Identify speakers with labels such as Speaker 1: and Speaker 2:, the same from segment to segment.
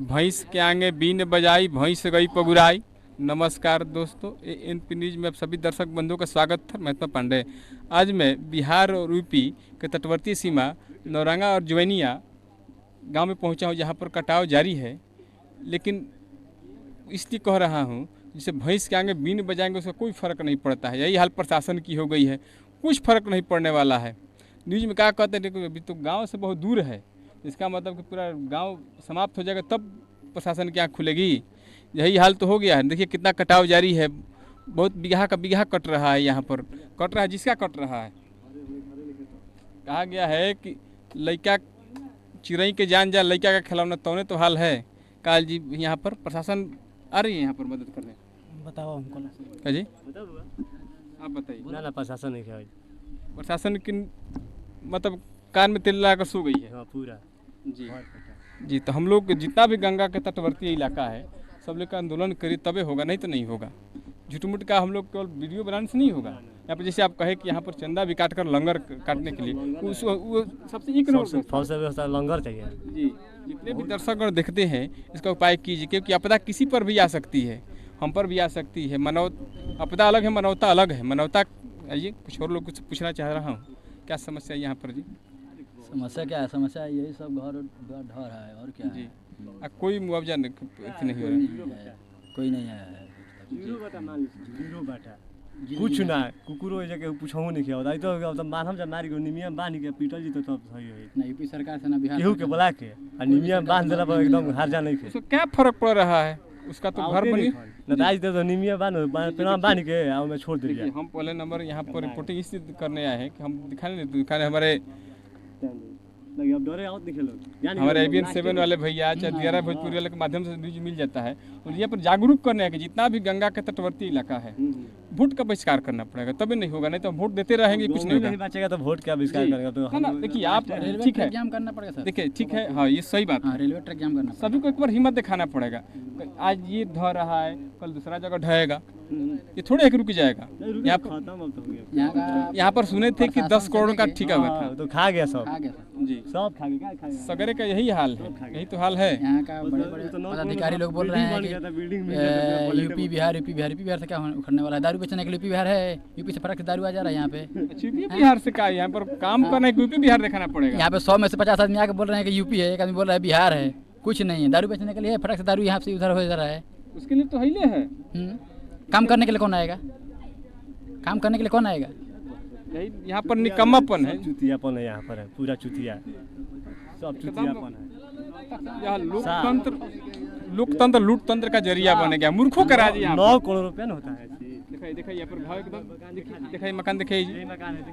Speaker 1: भैंस के आगे बीन बजाई, भैंस गई पगुराई। नमस्कार दोस्तों, एनपी न्यूज में आप सभी दर्शक बंधुओं का स्वागत था। महत्मा पांडे। आज मैं बिहार और यूपी के तटवर्ती सीमा नौरंगा और जवैनिया गांव में पहुंचा हूं, जहां पर कटाव जारी है। लेकिन इसलिए कह रहा हूं, जैसे भैंस के आगे बीन बजाएंगे उसका कोई फ़र्क नहीं पड़ता है। यही हाल प्रशासन की हो गई है, कुछ फ़र्क नहीं पड़ने वाला है। न्यूज में क्या कहते हैं, अभी तो गाँव से बहुत दूर है, इसका मतलब कि पूरा गांव समाप्त हो जाएगा तब प्रशासन की आँख खुलेगी। यही हाल तो हो गया है। देखिए कितना कटाव जारी है, बहुत बीघा का बीघा कट रहा है। यहाँ पर कट रहा है, जिसका कट रहा है। कहा गया है कि लड़का चिड़ई के जान जा, लड़का का खिलौना, तौने तो हाल है। काल जी यहाँ पर प्रशासन आ रही है यहाँ पर मदद करने।
Speaker 2: बताओ हमको ना
Speaker 1: क्या जी, आप बताइए।
Speaker 2: ना प्रशासन नहीं है,
Speaker 1: प्रशासन की मतलब कान में तेल लगाकर सो गई है।
Speaker 2: हाँ पूरा
Speaker 1: जी। तो हम लोग जितना भी गंगा के तटवर्ती इलाका है, सब लोग का आंदोलन करिए तबे होगा, नहीं तो नहीं होगा। झूठ-मूठ का हम लोग केवल वीडियो बनाने से नहीं होगा। यहाँ पर जैसे आप कहे कि यहाँ पर चंदा भी काट कर लंगर काटने के लिए वो सबसे एक नंबर
Speaker 2: फौज से व्यवस्था लंगर चाहिए
Speaker 1: जी। जितने भी दर्शकगण देखते हैं इसका उपाय कीजिए, क्योंकि आपदा किसी पर भी आ सकती है, हम पर भी आ सकती है। आपदा अलग है, मानवता अलग है। मानवता आइए, कुछ और लोग कुछ पूछना चाह रहा हूँ, क्या समस्या है यहाँ पर जी?
Speaker 3: समस्या क्या है? समस्या यही सब घर ढह रहा है और क्या
Speaker 1: जी।
Speaker 3: है।
Speaker 1: कोई मुआवजा नहीं हो रहा है।
Speaker 3: कोई नहीं आया है।
Speaker 2: कुछ ना कुकुरो जगह पूछो नहीं किया होता तो मानम जब मारी को निमिया बांध के पीटल जी तो सब सही है
Speaker 3: ना यूपी सरकार से ना बिहार
Speaker 2: केहू के बुला के और निमिया बांध देला पर एकदम हार जा नहीं
Speaker 1: उसको क्या फर्क पड़ रहा है? उसका तो घर बनी
Speaker 2: न आज तो निमिया बांध के आ मैं छोड़ दिया।
Speaker 1: हम पहले नंबर यहाँ पर रिपोर्टिंग इसलिए करने आए हैं कि हम दिखाने हमारे हमारे एबीएन 7 वाले भैया चाहे दियारा भोजपुरी वाले के माध्यम से न्यूज मिल जाता है। और यहाँ पर जागरूक करने है कि जितना भी गंगा के तटवर्ती इलाका है, वोट का बहिष्कार करना पड़ेगा, तभी नहीं होगा। नहीं तो वोट देते रहेंगे, कुछ नहीं होगा।
Speaker 2: बचेगा तो वोट क्या बहिष्कार करेगा? तो
Speaker 1: है ना, देखिए आप ठीक है,
Speaker 3: एग्जाम करना पड़ेगा सर।
Speaker 1: देखिए ठीक है, हाँ ये सही बात है।
Speaker 3: रेलवे ट्रैक जाम करना
Speaker 1: सभी को एक बार हिम्मत दिखाना पड़ेगा। आज ये ढह रहा है, कल दूसरा जगह ढहेगा, ये थोड़े एक रुक जाएगा। यहाँ पर सुने थे कि 10 करोड़ का ठिका हुआ था,
Speaker 2: तो खा गया सब
Speaker 1: जी,
Speaker 2: सब खा गया।
Speaker 1: सगरे का यही हाल है, यही तो हाल है।
Speaker 3: यहाँ का बड़े बड़े पदाधिकारी लोग बोल रहे हैं कि यूपी बिहार से क्या उखड़ने वाला है? दारू बेचने के लिए यूपी बिहार है, यूपी से फर्क से दारू आ जा रहा है यहाँ पे।
Speaker 1: यूपी बिहार से क्या, यहाँ पर काम करने के यूपी बिहार दिखाना पड़ेगा।
Speaker 3: यहाँ पे 100 में से 50 आदमी आके बोल रहे हैं कि यूपी है, एक आदमी बोल रहा है बिहार है। कुछ नहीं है, दारू बेचने के लिए फर्क से दारू यहाँ से उधर हो जा रहा है।
Speaker 1: उसके लिए तो हिले है।
Speaker 3: काम करने के लिए कौन आएगा? काम करने के लिए कौन आएगा?
Speaker 1: यही यहाँ पर निकम्मापन है,
Speaker 2: चुतियापन है। यहाँ पर है पूरा चुतिया, सब चुतियापन है।
Speaker 1: यहाँ लोकतंत्र लूटतंत्र का जरिया बन गया, मूर्खों का राज।
Speaker 2: 9 करोड़ रुपया न होता है।
Speaker 1: दिखाई यहाँ पर भाव एकदम दिखाई, मकान दिखाई,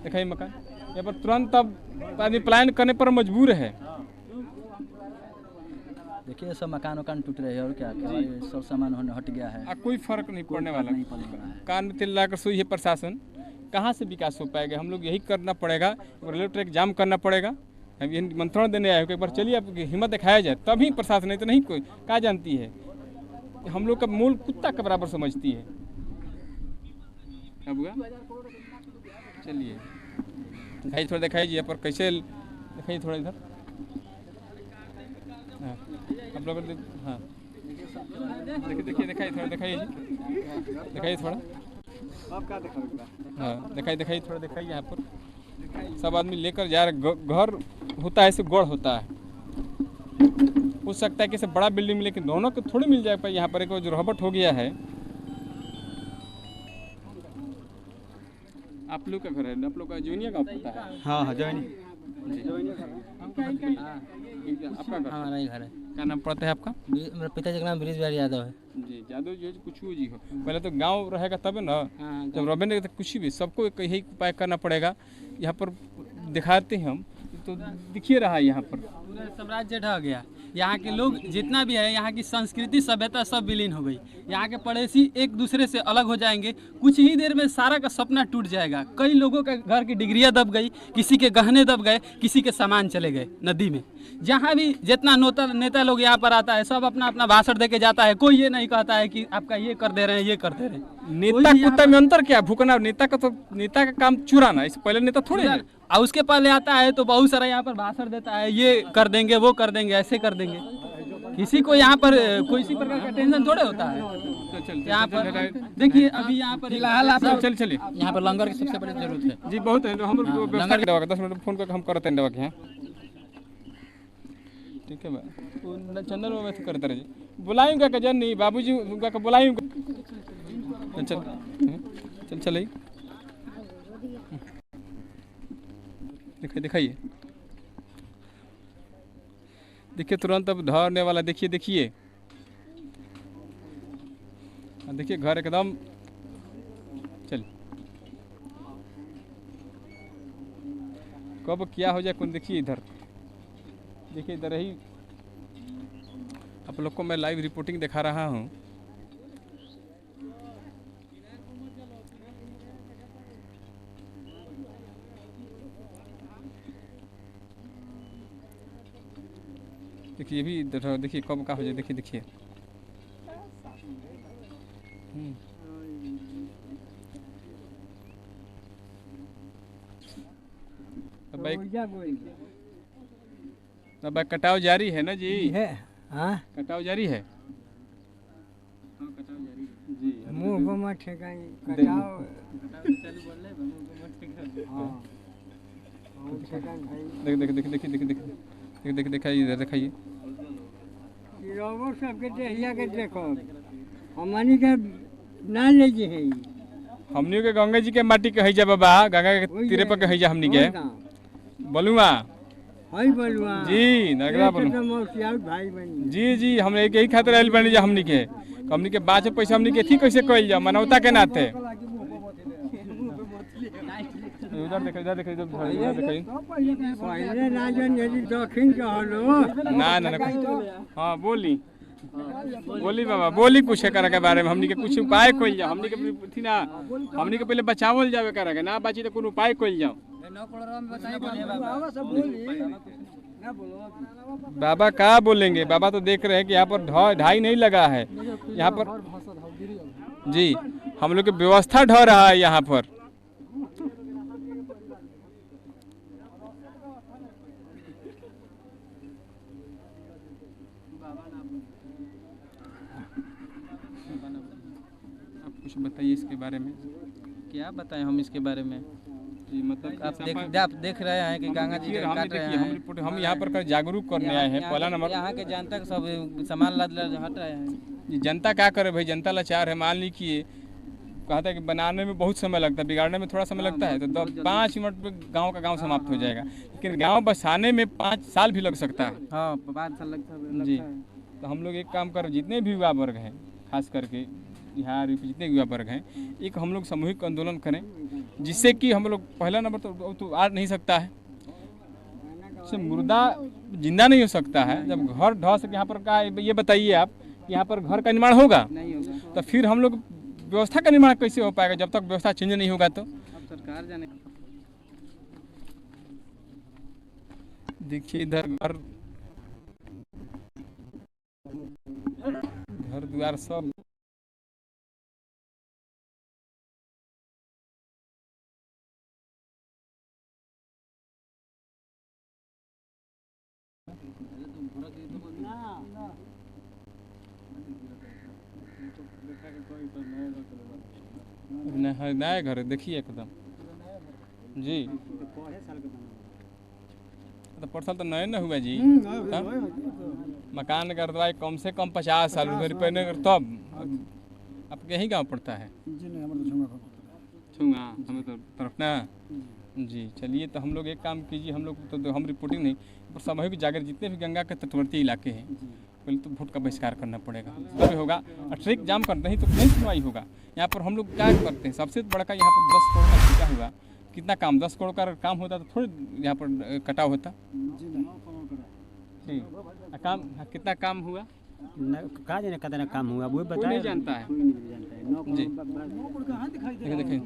Speaker 1: दिखाई मकान। यहाँ पर तुरंत अब आदमी पलायन करने पर मजबूर है।
Speaker 3: देखिए सब मकान टूट रहे हैं और क्या, सब सामान हट गया है।
Speaker 1: कोई फर्क नहीं पड़ने वाला। कान में तेल लगाकर सोई है प्रशासन, कहाँ से विकास हो पाएगा? हम लोग यही करना पड़ेगा, रेलवे ट्रैक जाम करना पड़ेगा। हम ये मंत्रण देने आए एक बार चलिए, आप हिम्मत दिखाया जाए तभी प्रशासन, नहीं तो नहीं। कोई क्या जानती है, हम लोग का मूल कुत्ता के बराबर समझती है। अब हुआ, चलिए दिखाई थोड़ा, दिखाई जी पर कैसे दिखाई थोड़ा इधर। हाँ आप लोग, हाँ देखिए दिखाई थोड़ा, दिखाइए जी, दिखाइए थोड़ा। हाँ दिखाई थोड़ा, दिखाइए। यहाँ पर सब आदमी लेकर जा रहे। घर होता है ऐसे गढ़ होता है, हो सकता है कि बड़ा बिल्डिंग में, लेकिन दोनों को थोड़ी मिल जाए। पर यहाँ पर एक जो रहबट हो गया है। आप लोग का घर है, आप लोग का जवैनिया गाँव पता है?
Speaker 2: हाँ हाँ जवैनी।
Speaker 1: आपका घर?
Speaker 3: हमारा ही घर है।
Speaker 1: क्या नाम पड़ता है आपका?
Speaker 3: मेरे पिताजी का नाम ब्रिज बिहारी यादव है
Speaker 1: जी। यादव जी कुछ जी हो, पहले तो गांव रहेगा तब ना। जब रबे नहीं तो कुछ भी, सबको यही उपाय करना पड़ेगा। यहाँ पर दिखाते हैं हम, तो दिखिए रहा है यहाँ पर
Speaker 4: पूरा साम्राज्य ढह गया। यहाँ के लोग जितना भी है, यहाँ की संस्कृति सभ्यता सब विलीन हो गई। यहाँ के पड़ोसी एक दूसरे से अलग हो जाएंगे। कुछ ही देर में सारा का सपना टूट जाएगा। कई लोगों के घर की डिग्रियाँ दब गई, किसी के गहने दब गए, किसी के सामान चले गए नदी में। जहाँ भी जितना नेता लोग यहाँ पर आता है, सब अपना अपना भाषण दे के जाता है। कोई ये नहीं कहता है कि आपका ये कर दे रहे हैं, ये कर दे रहे हैं।
Speaker 1: नेता कुत्ता में अंतर क्या? भूखना नेता का काम चुराना, इससे पहले नेता थोड़े है।
Speaker 4: और उसके पहले आता है तो बहुत सारा यहाँ पर भाषण देता है, ये कर देंगे, वो कर देंगे, ऐसे कर देंगे। किसी को यहाँ पर किसी प्रकार का टेंशन थोड़े होता है। यहाँ पर देखिए अभी यहाँ पर
Speaker 3: फिलहाल आप
Speaker 1: चलिए
Speaker 3: यहाँ पर लंगर की सबसे बड़ी जरूरत है
Speaker 1: जी। बहुत है, हम व्यवस्था के दवा 10 मिनट फोन करके हम करते हैं दवा के यहाँ, ठीक है बा। चंदन बाबा तो करते रहे, बुलाऊंगा का जन नहीं बाबूजी उनका का बुलाऊंगा। चल दिखाइए देखिए तुरंत अब धरने वाला। देखिए देखिए घर एकदम चल कब क्या हो जाए कौन। देखिए इधर ही आप लोग को मैं लाइव रिपोर्टिंग दिखा रहा हूँ। देखिए ये भी इधर देखिए कब का हो जाए। देखिए अब कटाव जारी है ना जी?
Speaker 5: है हाँ,
Speaker 1: कटाव जारी है जी।
Speaker 5: मुंह को मत ठेकाई कटाओ।
Speaker 1: दिखाइए इधर दिखाइए।
Speaker 5: सबके देहिया के देखो हमनी के ना ले जी है।
Speaker 1: हमनी के गंगा जी के माटी के है जा बाबा, गंगा के तीरे पर के है जा हमनी के बोलुआ
Speaker 5: हाय बलुआ
Speaker 1: जी। नगरा
Speaker 5: भाई बनी
Speaker 1: जी हम यही खातिर आइल बनी जा। हमनी के बाद में पैसा हमनी के थी कैसे कइल जा मानवता के नाते। उधर देखो
Speaker 5: पहले राजन यदि दक्षिण के हलो
Speaker 1: ना हाँ बोली बाबा बोली कुछ करे के बारे में। हमनी के कुछ उपाय कइल जा। हमनी के थी ना, हमनी के पहले बचावल जावे करे के ना बाची तो कोनो उपाय कइल जाओ। बाबा क्या बोलेंगे? बाबा तो देख रहे हैं कि यहाँ पर ढाई नहीं लगा है। यहाँ पर जी हम लोग की व्यवस्था ढह रहा है यहाँ पर। आप कुछ बताइए इसके बारे में।
Speaker 4: क्या बताएं हम इसके बारे में?
Speaker 1: मतलब
Speaker 4: आप देख रहे हैं कि गंगा जी काट रहे हैं।
Speaker 1: हम यहाँ पर जागरूक करने आए हैं। पहला नंबर
Speaker 4: यहाँ के जनता के सब सामान लाद हट रहे हैं।
Speaker 1: जनता क्या करे भाई? जनता लाचार है। मान लीजिए कहता है कि बनाने में बहुत समय लगता है, बिगाड़ने में थोड़ा समय लगता है, तो 5 मिनट में गांव का गांव समाप्त हो जाएगा। लेकिन गांव बसाने में 5 साल भी लग सकता है।
Speaker 4: हाँ 5 साल लगता है
Speaker 1: जी। तो हम लोग एक काम कर, जितने भी युवा वर्ग हैं खास करके बिहार जितने युवा वर्ग हैं, एक हम लोग सामूहिक आंदोलन करें, जिससे कि हम लोग पहला नंबर तो आ नहीं सकता है, से मुर्दा जिंदा नहीं हो सकता है। जब घर ढह सके यहाँ पर का ये बताइए आप, यहाँ पर घर का निर्माण होगा
Speaker 4: नहीं होगा
Speaker 1: तो फिर हम लोग व्यवस्था का निर्माण कैसे हो पाएगा? जब तक व्यवस्था चेंज नहीं होगा तो।
Speaker 4: अब सरकार जाने।
Speaker 1: देखिए इधर घर द्वार सब नया घर है। देखिए एकदम जी। तो परसल तो नए न हुआ जी। मकान का दवाई कम से कम 50 साल पहले तब आपके यही गांव पड़ता है छुंगा हमें तो तरफ ना जी। चलिए तो हम लोग एक काम कीजिए, हम लोग तो हम रिपोर्टिंग नहीं पर सामूहिक जाकर जितने भी गंगा के तटवर्ती इलाके हैं पहले तो वोट का बहिष्कार करना पड़ेगा, तभी होगा। और ट्रैफिक जाम कर नहीं तो नहीं सुनवाई होगा। यहाँ पर हम लोग क्या करते हैं, सबसे बड़ा का यहाँ पर 10 करोड़ का ठेका हुआ, कितना काम 10 करोड़ का काम होता तो थोड़ी यहाँ पर कटाव होता। जी काम कितना काम हुआ
Speaker 5: कहा जाने कितना काम हुआ वो
Speaker 1: कोई नहीं जानता है
Speaker 5: कोई नहीं जानता है
Speaker 1: जी देखें